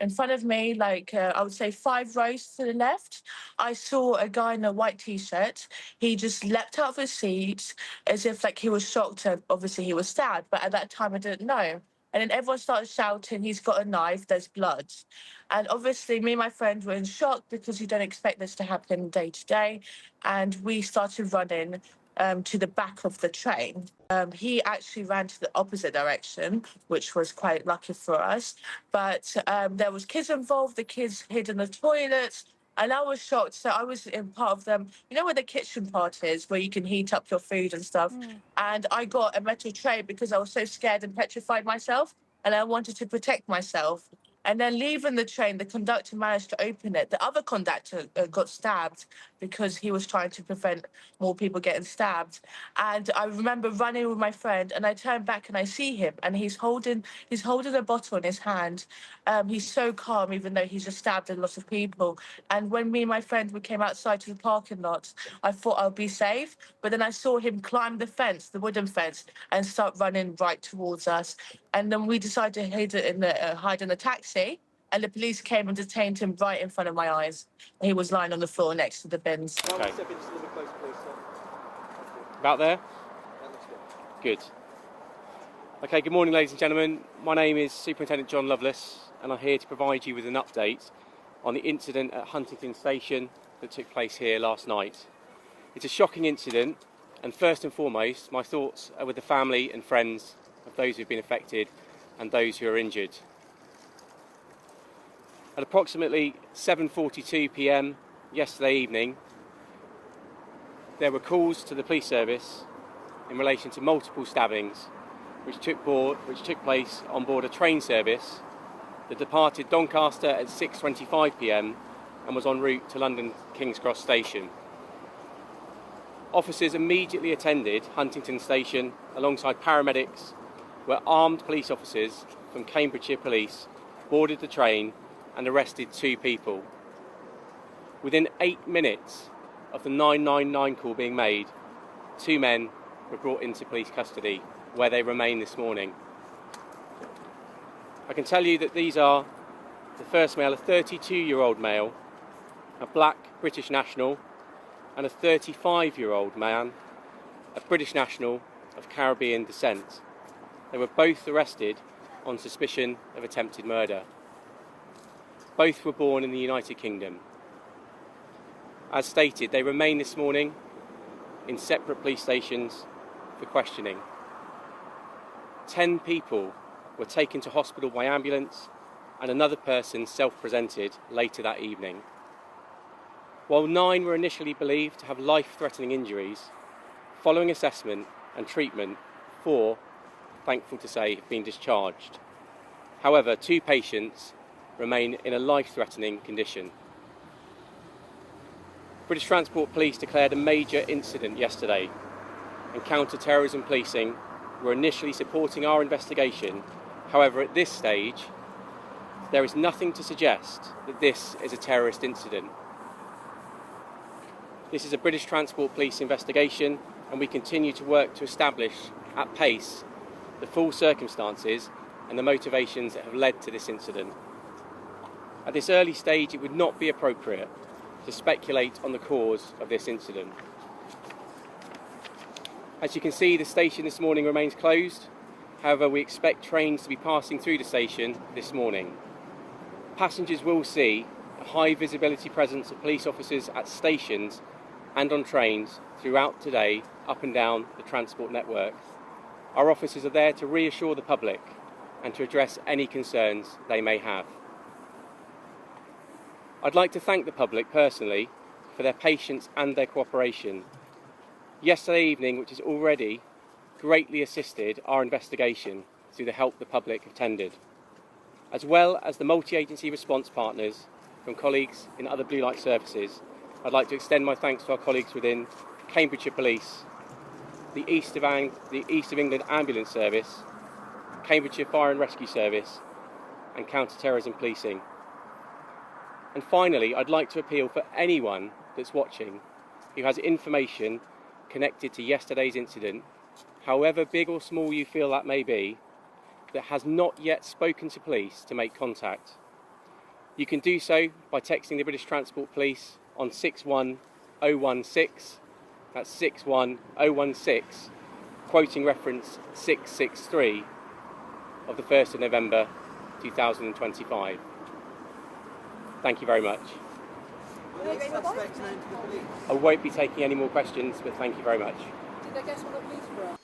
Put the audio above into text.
in front of me, like I would say 5 rows to the left, I saw a guy in a white t-shirt. He just leapt out of his seat as if like he was shocked. Obviously, he was stabbed, but at that time I didn't know. And then everyone started shouting, "He's got a knife, there's blood." And obviously, me and my friend were in shock because you don't expect this to happen day to day. And we started running to the back of the train. He actually ran to the opposite direction, which was quite lucky for us. But there was kids involved. The kids hid in the toilets. And I was shocked. So I was in part of them, you know, where the kitchen part is, where you can heat up your food and stuff. And I got a metal tray because I was so scared and petrified myself. And I wanted to protect myself. And then leaving the train, the conductor managed to open it. The other conductor got stabbed because he was trying to prevent more people getting stabbed. And I remember running with my friend, and I turned back and I see him, and he's holding a bottle in his hand. He's so calm, even though he's just stabbed a lot of people. And when me and my friend we came outside to the parking lot, I thought I'll be safe. But then I saw him climb the fence, the wooden fence, and start running right towards us. And then we decided to hide in the taxi. And the police came and detained him right in front of my eyes. He was lying on the floor next to the bins. Okay. About there? Good. Okay, good morning, ladies and gentlemen. My name is Superintendent John Lovelace, and I'm here to provide you with an update on the incident at Huntington Station that took place here last night. It's a shocking incident, and first and foremost, my thoughts are with the family and friends of those who've been affected and those who are injured. At approximately 7:42 p.m. yesterday evening, there were calls to the police service in relation to multiple stabbings which took place on board a train service that departed Doncaster at 6:25 p.m. and was en route to London King's Cross Station. Officers immediately attended Huntington Station alongside paramedics, where armed police officers from Cambridgeshire Police boarded the train and arrested 2 people. Within 8 minutes of the 999 call being made, 2 men were brought into police custody, where they remain this morning. I can tell you that these are the first male, a 32-year-old male, a black British national, and a 35-year-old man, a British national of Caribbean descent. They were both arrested on suspicion of attempted murder. Both were born in the United Kingdom. As stated, they remain this morning in separate police stations for questioning. 10 people were taken to hospital by ambulance, and another person self-presented later that evening. While 9 were initially believed to have life-threatening injuries, following assessment and treatment, 4, thankful to say, have been discharged. However, 2 patients remain in a life-threatening condition. British Transport Police declared a major incident yesterday, and counter-terrorism policing were initially supporting our investigation. However, at this stage, there is nothing to suggest that this is a terrorist incident. This is a British Transport Police investigation, and we continue to work to establish at pace the full circumstances and the motivations that have led to this incident. At this early stage, it would not be appropriate to speculate on the cause of this incident. As you can see, the station this morning remains closed. However, we expect trains to be passing through the station this morning. Passengers will see a high visibility presence of police officers at stations and on trains throughout today, up and down the transport network. Our officers are there to reassure the public and to address any concerns they may have. I'd like to thank the public personally for their patience and their cooperation. Yesterday evening, which has already greatly assisted our investigation through the help the public have tendered, as well as the multi-agency response partners from colleagues in other blue light services. I'd like to extend my thanks to our colleagues within Cambridgeshire Police, the East of England Ambulance Service, Cambridgeshire Fire and Rescue Service, and counter-terrorism policing. And finally, I'd like to appeal for anyone that's watching who has information connected to yesterday's incident, however big or small you feel that may be, that has not yet spoken to police, to make contact. You can do so by texting the British Transport Police on 61016, that's 61016, quoting reference 663 of the 1st of November 2025. Thank you very much. I won't be taking any more questions, but thank you very much. Did they guess what the police were?